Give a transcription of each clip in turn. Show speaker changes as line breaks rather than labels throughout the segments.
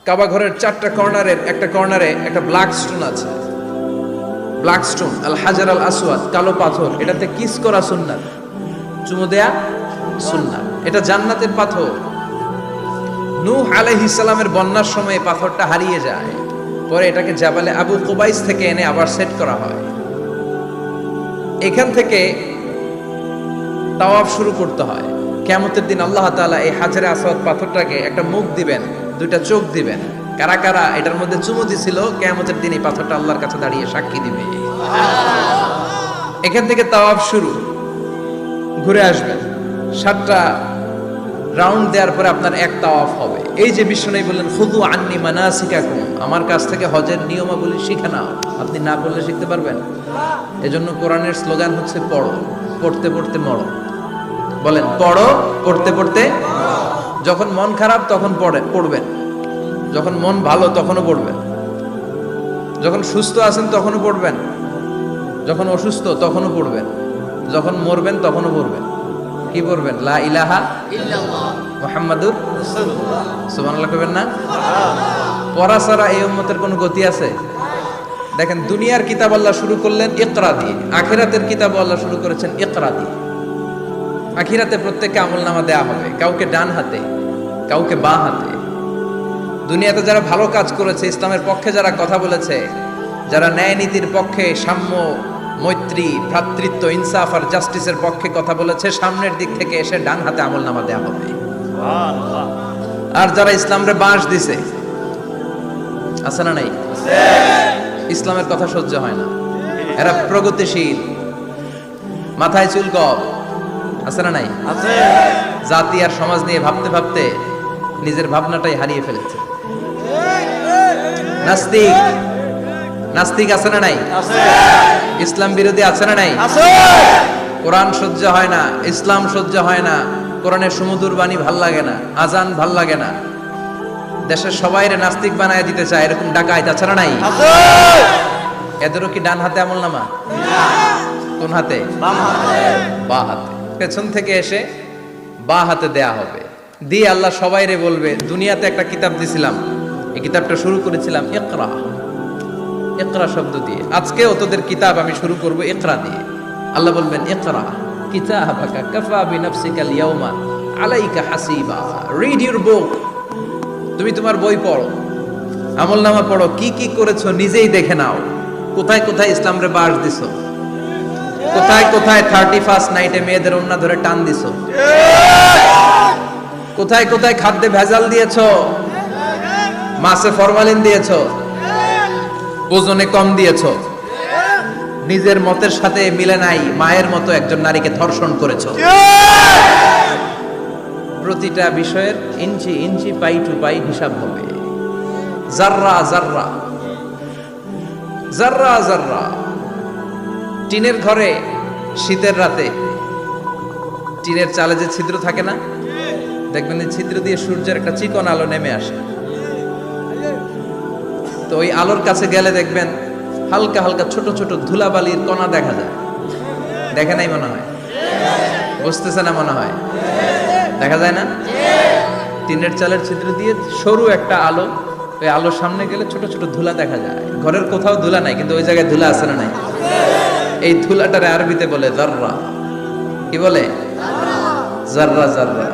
কাবা ঘরের 4টা কর্নারের একটা কর্নারে একটা ব্ল্যাক স্টোন আছে, ব্ল্যাক স্টোন আল হাজার আল আসওয়াদ, কালো পাথর। এটাতে কিস করা সুন্নাত, চুমু দেয়া সুন্নাত। এটা জান্নাতের পাথর। নূহ আলাইহিস সালামের বন্যার সময় পাথরটা হারিয়ে যায়, পরে এটাকে জাবালে আবু কুবাইস থেকে এনে আবার সেট করা হয়। এখান থেকে তাওয়াফ শুরু করতে হয়। কিয়ামতের দিন আল্লাহ তাআলা এই হাজারে আসওয়াদ পাথরটাকে একটা মুখ দিবেন, দুইটা চোখ দিবেন। কারা কারা এটার মধ্যে চুমু দিছিল কিয়ামতের দিন এই পাথরটা আল্লাহর কাছে দাঁড়িয়ে সাক্ষী দিবে। এখান থেকে তাওয়াফ শুরু। ঘুরে আসবেন, 7টা রাউন্ড দেওয়ার পরে আপনার এক তাওয়াফ হবে। এই যে বিশ্বনবী বললেন খুযু আন্নী মানাসিকাকুম, আমার কাছ থেকে হজের নিয়মাবলী শিখে নাও। আপনি না পড়লে শিখতে পারবেন? এজন্য কোরআনের স্লোগান হচ্ছে পড়ো, পড়তে পড়তে মরো। বলেন পড়ো, পড়তে পড়তে। যখন মন খারাপ তখন পড়বেন, যখন মন ভালো তখনও পড়বেন, যখন সুস্থ আছেন তখনও পড়বেন, যখন অসুস্থ তখনও পড়বেন, যখন মরবেন তখনও পড়বেন। কি পড়বেন? লা ইলাহা ইল্লাল্লাহ মুহাম্মাদুর রাসূলুল্লাহ। সুবহানাল্লাহ কইবেন না? পড়া ছাড়া এই উম্মতের কোনো গতি আছে? দেখেন, দুনিয়ার কিতাব আল্লাহ শুরু করলেন ইকরা দিয়ে, আখিরাতের কিতাব আল্লাহ শুরু করেছেন ইকরা দিয়ে। আখিরাতে প্রত্যেককে আমলনামা দেয়া হবে, কাউকে ডান হাতে, কাউকে বাঁ হাতে। দুনিয়াতে যারা ভালো কাজ করেছে, ইসলামের পক্ষে যারা কথা বলেছে, যারা ন্যায় নীতির পক্ষে, সাম্য, মৈত্রী, ভ্রাতৃত্ব, ইনসাফ আর জাস্টিসের পক্ষে কথা বলেছে, সামনের দিক থেকে এসে ডান হাতে আমলনামা দেয়া হবে। আর যারা ইসলামরে বাঁশ দিছে, আছে না নাই? ইসলামের কথা সহ্য হয় না, এরা প্রগতিশীল, মাথায় চুল কম, আছে না নাই? জাতি আর সমাজ নিয়ে ভাবতে ভাবতে নিজের ভাবনাটাই হারিয়ে ফেলেছে। নাস্তিক, নাস্তিক আছে না নাই? ইসলাম বিরোধী আছে না নাই? কোরআন সহ্য হয় না, ইসলাম সহ্য হয় না, কোরআনের সুমধুর বাণী ভাল লাগে না, আজান ভাল লাগে না, দেশের সবাইরে নাস্তিক বানায় দিতে চায়, এরকম ডাকাইত আছে না নাই? এদেরও কি ডান হাতে আমলনামা? কোন হাতে? বাঁ হাতে। পেছন থেকে এসে বাঁ হাতে দেয়া হবে। দিয়ে আল্লাহ সবাইরে বলবে, দুনিয়াতে একটা কিতাব দিছিলাম, এই কিতাবটা শুরু করেছিলাম ইকরা, ইকরা শব্দ দিয়ে। আজকেও তোদের কিতাব আমি শুরু করব ইকরা দিয়ে। আল্লাহ বলবেন ইকরা কিতাবাকা কাফা বিনাফসিকাল ইয়াউমা আলাইকা হাসিবা। রিড ইউর বুক, তুমি তোমার বই পড়ো, আমলনামা পড়ো, কি কি করেছো নিজেই দেখে নাও। কোথায় কোথায় ইসলামরে বাস দিছো, কোথায় কোথায় 31st নাইটে মেয়েদের ওন্না ধরে টান দিছো, কোথায় কোথায় খাদ্যে ভেজাল দিয়েছো, মাছে ফরমালিন দিয়েছো, ওজনে কম দিয়েছো, নিজের মতের সাথে মিলে নাই মায়ের মতো একজন নারীকে ধর্ষণ করেছো। প্রতিটা বিষয়ের ইঞ্চি ইঞ্চি, পাই টু পাই হিসাব হবে। জাররা জাররা, জাররা জাররা। টিনের ঘরে শীতের রাতে টিনের চালে যে ছিদ্র থাকে না, দেখবেন এই ছিদ্র দিয়ে সূর্যের একটা চিকন আলো নেমে আসে। তো ওই আলোর কাছে গেলে দেখবেন হালকা হালকা ছোট ছোট ধুলাবালির কণা দেখা যায়। দেখে নাই মনে হয়? বুঝতেছে না মনে হয়? দেখা যায় না? টিনের চালের ছিদ্র দিয়ে সরু একটা আলো, ওই আলোর সামনে গেলে ছোট ছোট ধুলা দেখা যায়। ঘরের কোথাও ধুলা নাই, কিন্তু ওই জায়গায় ধুলা আছে না নাই? এই ধুলাটারে আরবিতে বলে জাররা। কি বলে? জাররা জাররা।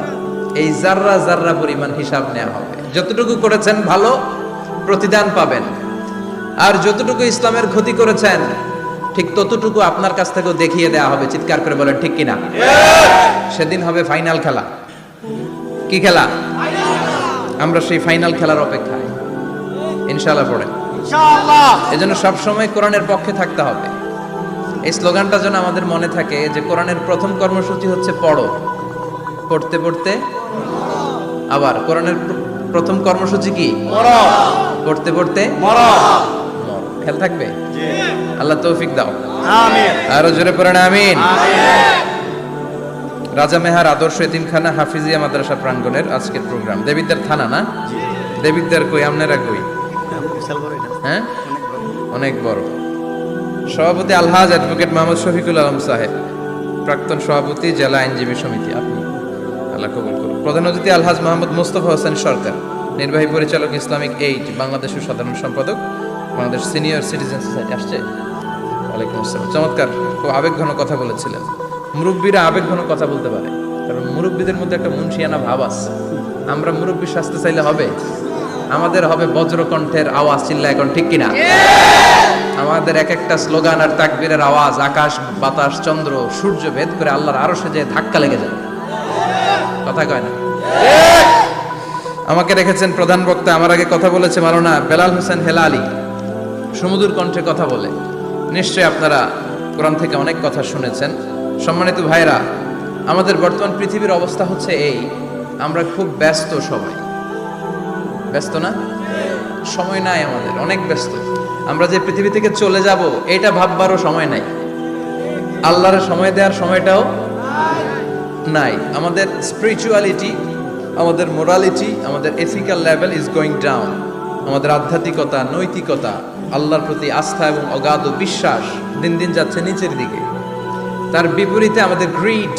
এই জাররা জাররা পরিমাণ হিসাব নেওয়া হবে। যতটুকু করেছেন ভালো, প্রতিদান পাবেন। আর যতটুকু ইসলামের ক্ষতি করেছেন, ঠিক ততটুকু আপনার কাছ থেকেও দেখিয়ে দেওয়া হবে। চিৎকার করে বলেন ঠিক কিনা? সেদিন হবে ফাইনাল খেলা। কি খেলা? আমরা সেই ফাইনাল খেলার অপেক্ষায়। ইনশাআল্লাহ পড়ে, ইনশাআল্লাহ। এজন্য সব সময় কোরআনের পক্ষে থাকতে হবে। এই স্লোগানটা যেন আমাদের মনে থাকে যে কোরআনের প্রথম কর্মসূচি হচ্ছে পড়ো, পড়তে পড়তে। আবার কোরআনের প্রথম কর্মসূচি কি? পড়ো, পড়তে পড়তে মরো। খেয়াল থাকবে? আল্লাহ তৌফিক দাও, আমিন। আরো জোরে পড়েন আমিন। রাজা মেহার আদর্শ এতিমখানা হাফিজিয়া মাদ্রাসা প্রাঙ্গণের আজকের প্রোগ্রাম। দেবিদ্দার থানা না? দেবিদ্দার কই, আপনারা কই? হ্যাঁ, অনেক বড়। সভাপতি আলহাজ অ্যাডভোকেট মোহাম্মদ শফিকুল আলম সাহেব, প্রাক্তন সভাপতি জেলা আইনজীবী সমিতি। আপনি, আল্লাহ কবুল করুন। প্রধান অতিথি আলহাজ মোহাম্মদ মোস্তফা হোসেন সরকার, নির্বাহী পরিচালক ইসলামিক এইড বাংলাদেশের সাধারণ সম্পাদক, বাংলাদেশ সিনিয়র সিটিজেন সোসাইটি আসছে। ওয়ালাইকুম আসসালাম। চমৎকার, খুব আবেগঘন কথা বলেছিলেন। মুরব্বীরা আবেগঘন কথা বলতে পারে, কারণ মুরব্বীদের মধ্যে একটা মুন্সিয়ানা ভাব আছে। আমরা মুরব্বী শাস্তে চাইলে হবে? আমাদের হবে বজ্রকণ্ঠের আওয়াজ, চিল্লা এখন ঠিক কিনা? আমাদের এক একটা স্লোগান আর তাকবীরের আওয়াজ আকাশ বাতাস চন্দ্র সূর্য ভেদ করে আল্লাহর আরশে যে ধাক্কা লেগে যায়। কথা কয় না? আমাকে রেখেছেন প্রধান বক্তা। আমার আগে কথা বলেছে মাওলানা বেলাল হোসেন হেলালি, সুমধুর কণ্ঠে কথা বলে। নিশ্চয়ই আপনারা কোরআন থেকে অনেক কথা শুনেছেন। সম্মানিত ভাইরা, আমাদের বর্তমান পৃথিবীর অবস্থা হচ্ছে এই, আমরা খুব ব্যস্ত। সবাই ব্যস্ত না? সময় নাই আমাদের, অনেক ব্যস্ত। আমরা যে পৃথিবী থেকে চলে যাব এটা ভাববারও সময় নাই, আল্লাহর সময় দেওয়ার সময়টাও নাই। আমাদের স্পিরিচুয়ালিটি, আমাদের মোরালিটি, আমাদের ethical level is going down. আমাদের আধ্যাত্মিকতা, নৈতিকতা, আল্লাহর প্রতি আস্থা এবং অগাধ বিশ্বাস দিন দিন যাচ্ছে নিচের দিকে। তার বিপরীতে আমাদের গ্রিড,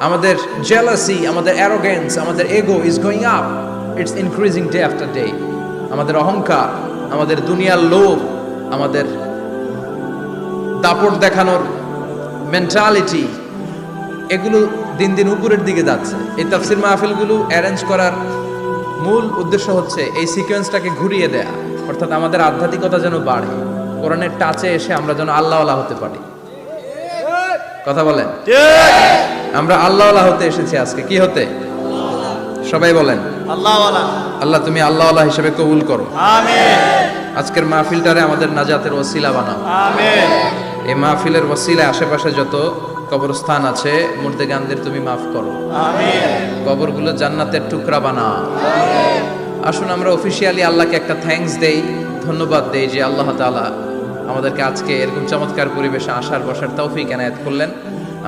আমাদের জেলাসি, আমাদের অ্যারোগেন্স, আমাদের এগো is going up. It's increasing day after day. আমাদের অহংকার, আমাদের দুনিয়ার লোভ, আমাদের দাপট দেখানোর মেন্টালিটি, এগুলো দিন দিন উপরের দিকে যাচ্ছে। এই তাফসির মাহফিলগুলো অ্যারেঞ্জ করার মূল উদ্দেশ্য হচ্ছে এই সিকোয়েন্সটাকে ঘুরিয়ে দেয়া, অর্থাৎ আমাদের আধ্যাত্মিকতা যেন বাড়ে, কোরআনের টাচে এসে আমরা যেন আল্লাহওয়ালা হতে পারি। কথা বলেন? আমরা আল্লাহওয়ালা হতে এসেছি আজকে। কি হতে? সবাই বলেন আল্লাহওয়ালা। আল্লাহ তুমি আল্লাহওয়ালা হিসেবে কবুল করো, আমিন। আজকের মাহফিলটারে আমাদের নাজাতের ওসিলা বানাও, আমিন। এই মাহফিলের ওসিলায় আশেপাশে যত কবরস্থান আছে মুর্দেগানদের তুমি মাফ করো, আমিন। কবরগুলো জান্নাতের টুকরা বানাও, আমিন। আসুন আমরা অফিশিয়ালি আল্লাহকে একটা থ্যাঙ্কস দেই, ধন্যবাদ দেই যে আল্লাহ তাআলা আমাদেরকে আজকে এরকম চমৎকার পরিবেশে আসার বসার তৌফিক এনায়েত করলেন।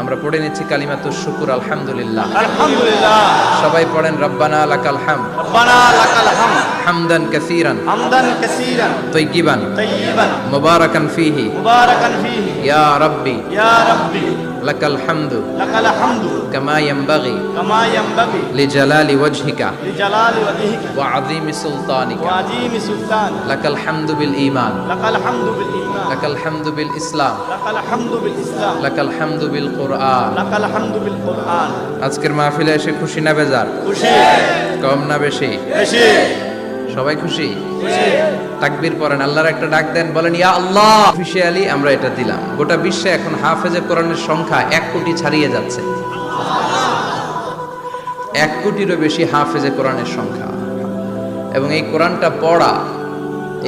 আমরা পড়ে নিচ্ছি কালিমাতুশ শুকুর, আলহামদুলিল্লাহ। আলহামদুলিল্লাহ। সবাই পড়েন রব্বানা লাকাল হামদ, রব্বানা লাকাল হামদ, হামদান কাসীরান, হামদান কাসীরান, তাইয়িবান, তাইয়িবান, মুবারাকান ফীহি, মুবারাকান ফীহি, ইয়া রাব্বি, ইয়া রাব্বি, লাকাল হামদু, লাকাল হামদু, কামা ইয়ানবাগি, কামা ইয়ানবাগি, লিজালালি ওয়াজহিকা, লিজালালি ওয়াজহিকা, ওয়া আযীমি সুলতানিকা, ওয়া আযীমি সুলতানিকা, লাকাল হামদু বিল ঈমান, লাকাল হামদু বিল ঈমান, লাকাল হামদু বিল ইসলাম, লাকাল হামদু বিল ইসলাম, লাকাল হামদু বিল কুরআন, লাকাল হামদু বিল কুরআন। আজকের মাহফিলে এসে খুশি না বেজার? খুশি। কম না বেশি? বেশি। সবাই খুশি? খুশি। তাকবীর পড়েন, আল্লাহর একটা ডাক দেন, বলেন ইয়া আল্লাহ। অফিশিয়ালি আমরা এটা দিলাম। গোটা বিশ্বে এখন হাফেজে কোরআনের সংখ্যা 1 কোটি ছাড়িয়ে যাচ্ছে। 1 কোটিরও বেশি হাফেজে কোরআনের সংখ্যা। এবং এই কোরআনটা পড়া,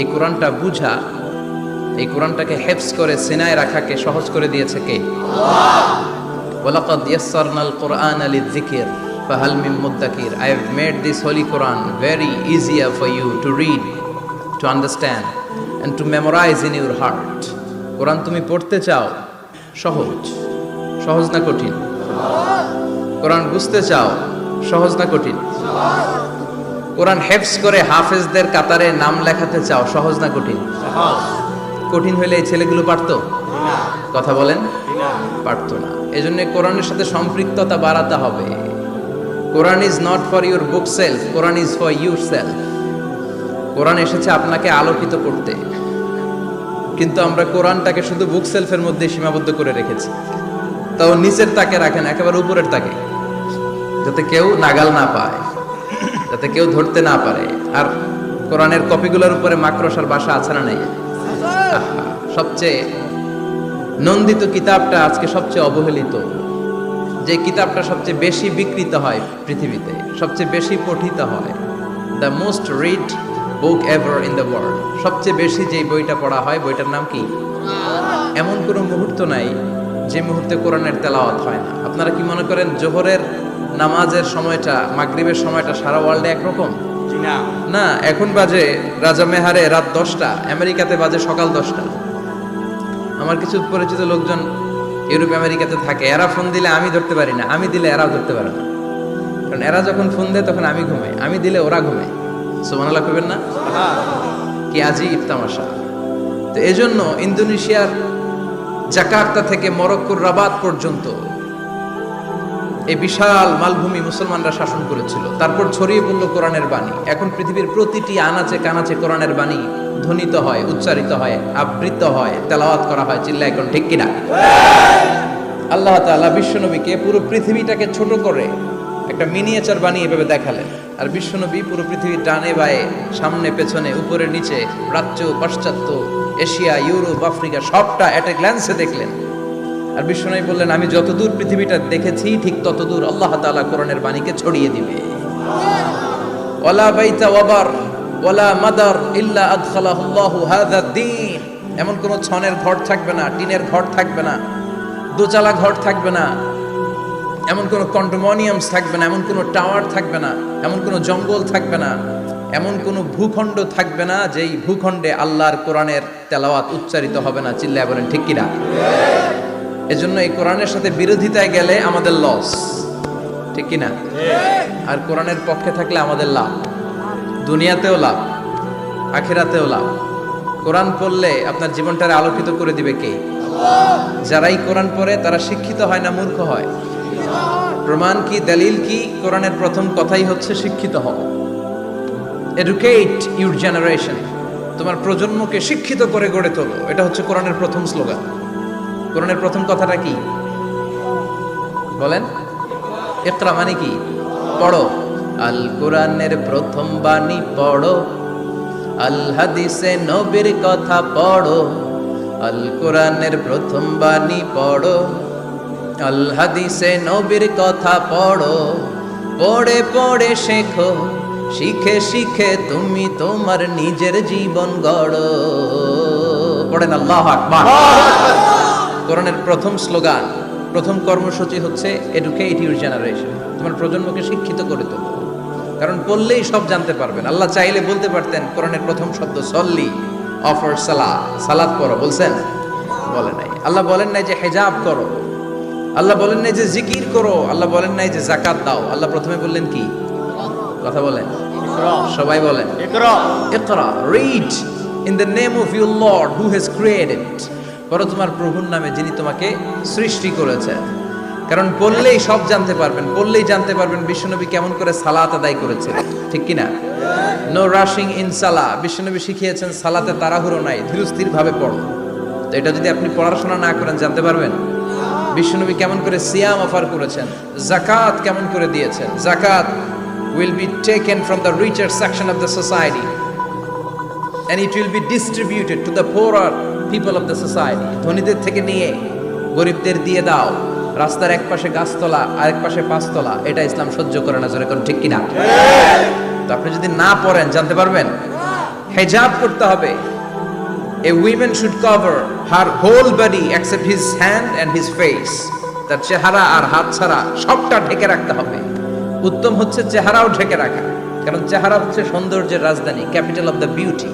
এই কোরআনটা বুঝা, এই কোরআনটাকে হেফজ করে সিনায় রাখাকে সহজ করে দিয়েছে কে? আল্লাহ। ওয়ালাকাদ ইয়াসসারনাল কুরআনা লিযিকর ফাহাল মিন মুদ্দাকির। I have made this holy Quran very easier for you to read, to understand and to memorize in your heart. কোরআন তুমি পড়তে চাও, সহজ। সহজ না কঠিন? কোরআন বুঝতে চাও, সহজ না কঠিন? কোরআন হেফজ করে হাফেজদের কাতারে নাম লেখাতে চাও, সহজ না কঠিন? সহজ। কঠিন হইলে এই ছেলেগুলো পারতো? কথা বলেন, পারতো না। এজন্য কোরআনের সাথে সম্পৃক্ততা বাড়াতে হবে। Quran is not for your bookshelf, Quran is for yourself. Quran এসেছে আপনাকে আলোকিত করতে, কিন্তু আমরা কোরআনটাকে শুধু বুক সেলফের মধ্যে সীমাবদ্ধ করে রেখেছি। তাও নিচের তাকে রাখেন, একেবারে উপরের তাকে, যাতে কেউ নাগাল না পায়, যাতে কেউ ধরতে না পারে। আর কোরআনের কপিগুলোর উপরে মাকড়সার বাসা আছে না নেই? সবচেয়ে নন্দিত কিতাবটা আজকে সবচেয়ে অবহেলিত, যে কিতাবটা সবচেয়ে বেশি বিকৃত হয় পৃথিবীতে, সবচেয়ে বেশি পঠিত হয়, the most read book ever in the world, সবচেয়ে বেশি যে বইটা পড়া হয় বইটার নাম কি? এমন কোনো মুহূর্ত নাই যে মুহূর্তে কোরআনের তেলাওয়াত হয় না। আপনারা কি মনে করেন জোহরের নামাজের সময়টা, মাগরিবের সময়টা সারা ওয়ার্ল্ডে একরকম? না, এখন বাজে রাজা মেহারে রাত 10টা, আমেরিকাতে বাজে সকাল 10টা। আমার কিছু পরিচিত লোকজন ইউরোপ আমেরিকাতে থাকে, এরা ফোন দিলে আমি ধরতে পারি না, আমি দিলে এরাও ধরতে পারে না। কারণ এরা যখন ফোন দেয় তখন আমি ঘুমাই, আমি দিলে ওরা ঘুমায়। সুবহানাল্লাহ কইবেন না? কি আজীব তামাশা। তো এজন্য ইন্দোনেশিয়ার জাকার্তা থেকে মরক্কোর রাবাত পর্যন্ত এই বিশাল মালভূমি মুসলমানরা শাসন করেছিল, তারপর ছড়িয়ে পড়লো কোরআনের বাণী। এখন পৃথিবীর প্রতিটি আনাচে কানাচে কোরআনের বাণী ধ্বনিত হয়, উচ্চারিত হয়, আবৃত্ত হয়, তেলাওয়াত করা হয়। চিল্লা এখন ঠিক কিনা? আল্লাহ তাআলা বিশ্বনবীকে পুরো পৃথিবীটাকে ছোট করে একটা মিনিয়েচার বানিয়ে এভাবে দেখালেন, আর বিশ্বনবী পুরো পৃথিবীর ডানে বায়ে, সামনে পেছনে, উপরে নিচে, প্রাচ্য পাশ্চাত্য, এশিয়া, ইউরোপ, আফ্রিকা সবটা এট এ গ্ল্যান্সে দেখলেন। আর বিশ্বনবী বললেন, আমি যতদূর পৃথিবীটা দেখেছি ঠিক ততদূর আল্লাহ তাআলা কোরআনের বাণীকে ছড়িয়ে দিবে। ওয়ালা বাইতা ওয়াবার ওয়ালা মাদার ইল্লা আদখালাহুল্লাহু হাযা দ্বীন। এমন কোন ছনের ঘর থাকবে না, টিনের ঘর থাকবে না, দোচালা ঘর থাকবে না, এমন কোন কন্ডোমিনিয়ামস থাকবে না, এমন কোন টাওয়ার থাকবে না, এমন কোন জঙ্গল থাকবে না, এমন কোন ভূখণ্ড থাকবে না যেই ভূখণ্ডে আল্লাহর কোরআনের তেলাওয়াত উচ্চারিত হবে না। চিল্লায় বলেন ঠিক কিনা? এজন্য এই কোরআনের সাথে বিরোধিতায় গেলে আমাদের লস, ঠিক কিনা? আর কোরআনের পক্ষে থাকলে আমাদের লাভ, দুনিয়াতেও লাভ, আখিরাতেও লাভ। কোরআন পড়লে আপনার জীবনটারে আলোকিত করে দিবে কে? যারাই কোরআন পড়ে তারা শিক্ষিত হয় না মূর্খ হয়? প্রমাণ কি, দলিল কি? কোরআনের প্রথম কথাই হচ্ছে শিক্ষিত হও। এডুকেট ইউর জেনারেশন, তোমার প্রজন্মকে শিক্ষিত করে গড়ে তোলো। এটা হচ্ছে কোরআনের প্রথম স্লোগান। কোরআনের প্রথম কথাটা কি বলেন? ইকরা মানে কি? পড়ো। আল কোরআনের প্রথম বাণী পড়ো, আল হাদিসে নবীর কথা পড়ো। আল কোরআনের প্রথম বাণী পড়ো, আল হাদিসে নবীর কথা পড়ো। পড়ে পড়ে শেখো, শিখে শিখে তুমি তোমার নিজের জীবন গড়ো। পড়েন আল্লাহু আকবার। কোরআনের প্রথম স্লোগান, প্রথম কর্মসূচি হচ্ছে এডুকেট ইউর জেনারেশন, তোমার প্রজন্মকে শিক্ষিত করে তোলো। কারণ পড়লেই সব জানতে পারবেন। আল্লাহ চাইলে বলতে পারতেন কোরআনের প্রথম শব্দ সল্লি, অফার সালাত, সালাত করো, বলছেন? বলে নাই। আল্লাহ বলেন নাই যে হিজাব করো, আল্লাহ বলেন নাই যে জিকির করো, আল্লাহ বলেন নাই যে যাকাত দাও। আল্লাহ প্রথমে বললেন কি? কথা বলেন, সবাই বলেন ইকরা, read in the name of your lord who has created. পড়ো তোমার প্রভুর নামে যিনি তোমাকে সৃষ্টি করেছেন। কারণ পড়লেই সব জানতে পারবেন, পড়লেই জানতে পারবেন বিশ্বনবী কেমন করে সালাত আদায় করেছেন, ঠিক কিনা? নো রাশিং ইন সালাহ। বিশ্বনবী শিখিয়েছেন সালাতে তাড়াহুড়ো নাই, ধীরস্থির ভাবে পড়ো। তো এটা যদি আপনি পড়াশোনা না করেন জানতে পারবেন? বিশ্বনবী কেমন করে সিয়াম অফার করেছেন, জাকাত কেমন করে দিয়েছেন। জাকাত will be taken from the richer section of the society and it will be distributed to the poorer people of the society. ধনীদের থেকে নিয়ে গরিবদের দিয়ে দাও। রাস্তার এক পাশে গাছতলা, আরেক পাশে পাঁচতলা, এটা ইসলাম সহ্য করে না। জোরে কোন ঠিক কিনা? তো আপনি যদি না পড়েন জানতে পারবেন? হিজাব করতে হবে। A woman should cover her whole body except his hand and his face. তার চেহারা আর হাত ছাড়া সবটা ঢেকে রাখতে হবে। উত্তম হচ্ছে চেহারাও ঢেকে রাখা, কারণ চেহারা হচ্ছে সৌন্দর্যের রাজধানী, ক্যাপিটাল অফ দ্য বিউটি,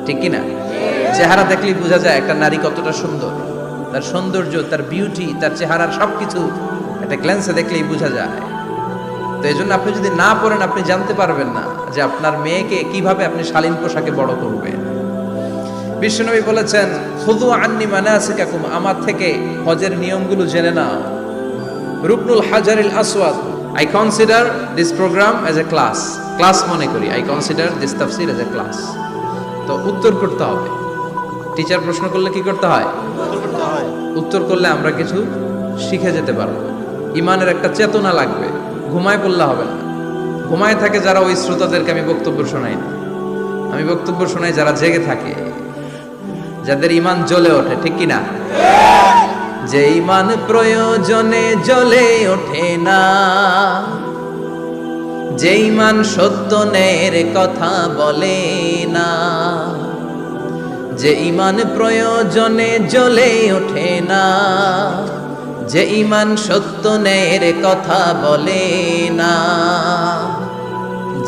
ঠিক কিনা? চেহারা দেখলেই বোঝা যায় একটা নারী কতটা সুন্দর। তার সৌন্দর্য, তার বিউটি, তার চেহারার সবকিছু একটা গ্ল্যান্সে দেখলেই বোঝা যায়। তো এই জন্য আপনি যদি না পড়েন আপনি জানতে পারবেন না যে আপনার মেয়েকে কিভাবে আপনি শালীন পোশাকে বড় করবেন। বিশ্বনবী বলেছেন, খুযু আন্নি মানাসিকাকুম, আমার থেকে হজের নিয়মগুলো জেনে নাও। রুকনুল হাজারিল আসওয়াদ, I consider this program as a class মনে করি। I consider this tafsir as a class. তো উত্তর করতে হবে। টিচার প্রশ্ন করলে কি করতে হয়? উত্তর করলে আমরা কিছু শিখে যেতে পারবো। ইমানের একটা চেতনা লাগবে। ঘুমায় পড়লে হবে না। ঘুমায় থাকে যারা, ওই শ্রোতাদেরকে আমি বক্তব্য শোনাই না। আমি বক্তব্য শোনাই যারা জেগে থাকে, যাদের ইমান জ্বলে ওঠে, ঠিক কিনা? যে ইমান প্রয়োজনে জ্বলে ওঠে না, যে ইমান সত্য ন্যায়ের কথা বলে না, যে ইমান প্রয়োজনে জ্বলে ওঠে না, যে ইমান সত্য ন্যায়ের কথা বলে না,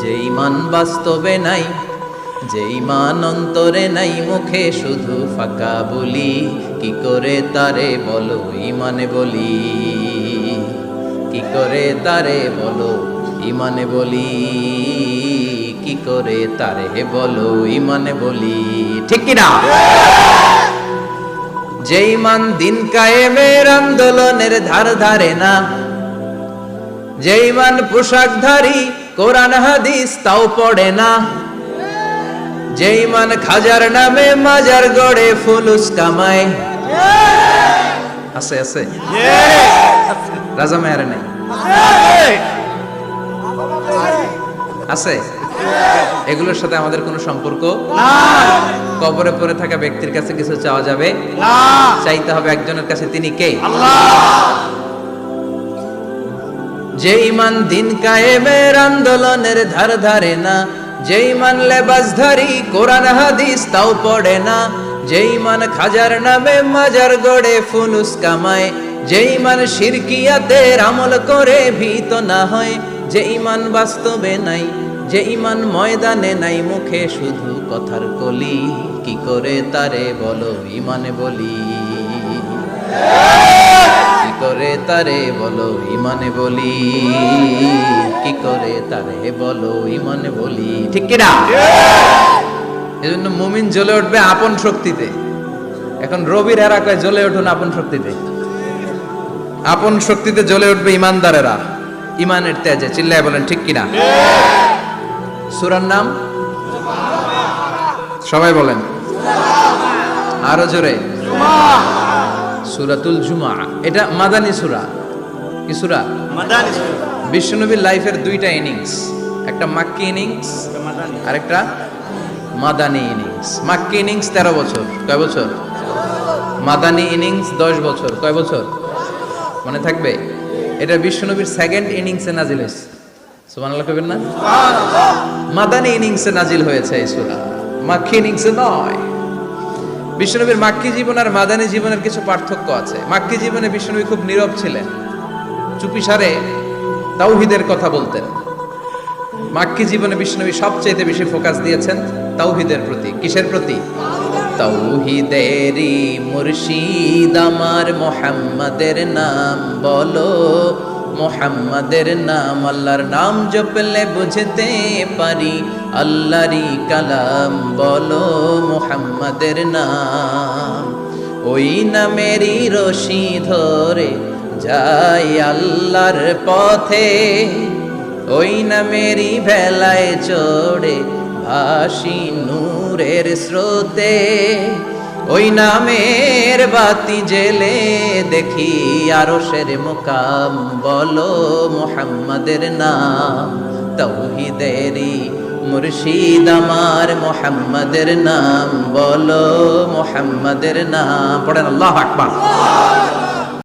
যে ইমান বাস্তবে নাই, যে ইমান অন্তরে নাই, মুখে শুধু ফাঁকা বলি, কি করে তারে বলো ইমানে বলি, কি করে তারে বলো ইমানে বলি, কি করে তারে বলো ইমানে বলি, ঠিক কিনা? যে ইমান দিন কায়েমের আন্দোলনের ধার ধারে না, যে ইমান পোশাকধারী কোরআন হাদিস তাও পড়ে না, যে ইমান খাজার নামে মাজার গড়ে ফুলুস কামায়। আছে আছে রাজা মেয়ারে নাই আছে, এগুলোর সাথে আমাদের কোনো সম্পর্ক না। কবরে পড়ে থাকা ব্যক্তির কাছে কিছু চাওয়া যাবে না, চাইতে হবে একজনের কাছে, তিনি কে? আল্লাহ। যে ইমান দিন কায়েমের আন্দোলনের ধার ধারে না, যে ইমান লেবাসধারী কোরআন হাদিস তাও পড়ে না, যে ইমান খাজার নামে মাজার গড়ে ফুলুস কামায়, যে ইমান শিরকিয়াতের আমল করে ভীত না হয়, যে ইমান বাস্তবে নাই, যে ইমান ময়দানে নাই, মুখে শুধু কথার কলি, কি করে তারে বলো ইমানে বলি, কি করে তারে বলো ইমানে বলি, কি করে তারে বলো ইমানে বলি, ঠিক কিনা? এজন্য মুমিন জ্বলে উঠবে আপন শক্তিতে। এখন রবির এরা কয় জ্বলে উঠুন আপন শক্তিতে। আপন শক্তিতে জ্বলে উঠবে ইমানদারেরা ইমানের তেজে। চিল্লায় বলেন ঠিক কিনা? সূরার নাম সবাই বলেন আরো জোরে, সূরাতুল জুমআ। এটা মাদানী সূরা। কি সূরা? মাদানী সূরা। বিশ্বনবীর লাইফের দুইটা ইনিংস, একটা মাক্কি ইনিংস আর একটা মাদানী ইনিংস। মাক্কি ইনিংস 13 বছর, কয় বছর? মাদানী ইনিংস 10 বছর, কয় বছর? মনে থাকবে? এটা বিশ্বনবীর সেকেন্ড ইনিংসে নাজিল হয়েছে। সুবহানাল্লাহ কইবেন না? সুবহানাল্লাহ। মাদানী ইনিংসে নাজিল হয়েছে এই সূরা, মাক্কি ইনিংসে নয়। বিশ্বনবীর মাক্কি জীবন আর মাদানী জীবনের কিছু পার্থক্য আছে। মাক্কি জীবনে বিশ্বনবী খুব নীরব ছিলেন, চুপিসারে তাওহীদের কথা বলতেন। মাক্কি জীবনে বিশ্বনবী সবচেয়ে বেশি ফোকাস দিয়েছেন তাওহীদের প্রতি। কিসের প্রতি? তাওহীদেরই মুর্শিদ আমার মুহাম্মাদের নাম বলো, মুহাম্মাদের নাম, আল্লাহর নাম জপলে বুঝতে পারি আল্লাহরই কালাম বলো, মুহাম্মাদের নাম। ওই নামেরই রশি ধরে যাই আল্লাহর পথে, ওই নামেরই ভেলায় চড়ে ভাসি নূরের স্রোতে, ওই নামের বাতি জেলে দেখি আরশের মুকাম বলো, মুহাম্মাদের নাম। তাওহীদেরই মুর্শিদ আমার মুহাম্মাদের নাম বলো, মুহাম্মাদের নাম। পড়েন আল্লাহু আকবার।